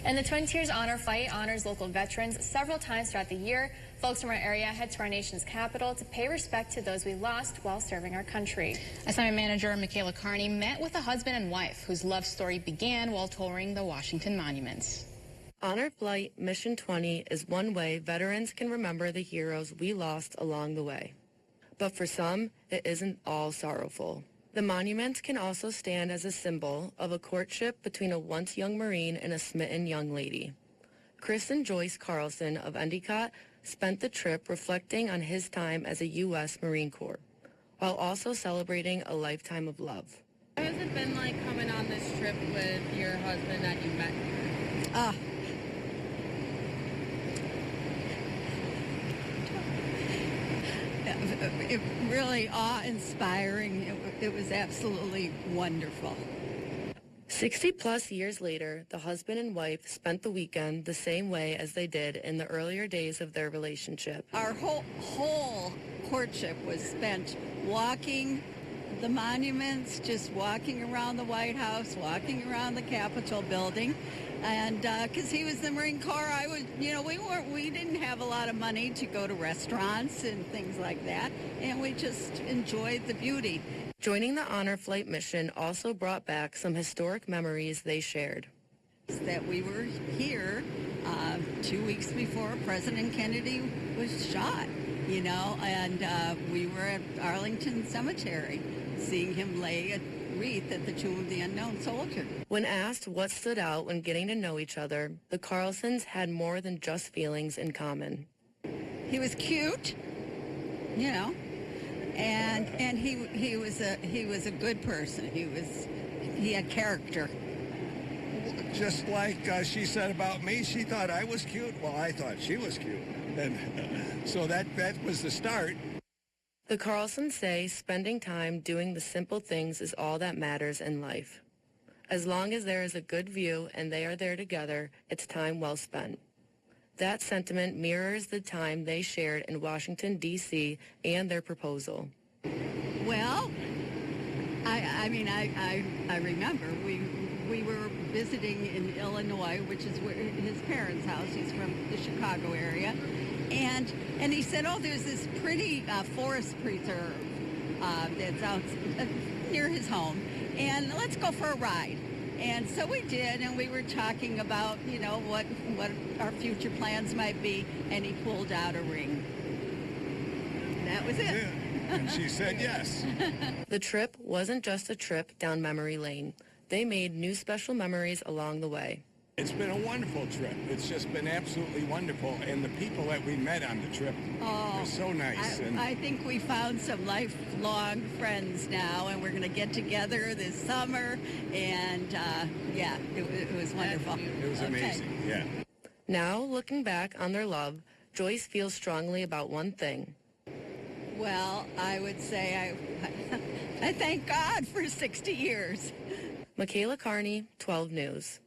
And the Twin Tiers Honor Flight honors local veterans several times throughout the year. Folks from our area head to our nation's capital to pay respect to those we lost while serving our country. Assignment Manager Michaela Carney met with a husband and wife whose love story began while touring the Washington monuments. Honor Flight Mission 20 is one way veterans can remember the heroes we lost along the way. But for some, it isn't all sorrowful. The monuments can also stand as a symbol of a courtship between a once young Marine and a smitten young lady. Kristen Joyce Carlson of Endicott spent the trip reflecting on his time as a U.S. Marine Corps, while also celebrating a lifetime of love. How has it been like coming on this trip with your husband that you met here? It really awe-inspiring. It was absolutely wonderful. 60-plus years later, the husband and wife spent the weekend the same way as they did in the earlier days of their relationship. Our whole courtship was spent walking the monuments, just walking around the White House, walking around the Capitol building. And because he was the Marine Corps, I was, we didn't have a lot of money to go to restaurants and things like that, and we just enjoyed the beauty. Joining the Honor Flight mission also brought back some historic memories they shared. That we were here 2 weeks before President Kennedy was shot, and we were at Arlington Cemetery seeing him lay a wreath at the Tomb of the Unknown Soldier. When asked what stood out when getting to know each other, the Carlsons had more than just feelings in common. He was cute, and he was a good person. He had character. Just like she said about me, she thought I was cute. Well, I thought she was cute, and so that was the start. The Carlsons say spending time doing the simple things is all that matters in life. As long as there is a good view and they are there together, it's time well spent. That sentiment mirrors the time they shared in Washington, D.C. and their proposal. Well, I remember we were visiting in Illinois, which is where his parents' house. He's from the Chicago area. And he said, there's this pretty forest preserve that's out near his home, and let's go for a ride. And so we did, and we were talking about, what our future plans might be, and he pulled out a ring. That was it. Yeah. And she said yes. The trip wasn't just a trip down memory lane. They made new special memories along the way. It's been a wonderful trip. It's just been absolutely wonderful. And the people that we met on the trip are so nice. I think we found some lifelong friends now, and we're going to get together this summer. And, it was wonderful. It was amazing, yeah. Now, looking back on their love, Joyce feels strongly about one thing. Well, I would say I thank God for 60 years. Michaela Carney, 12 News.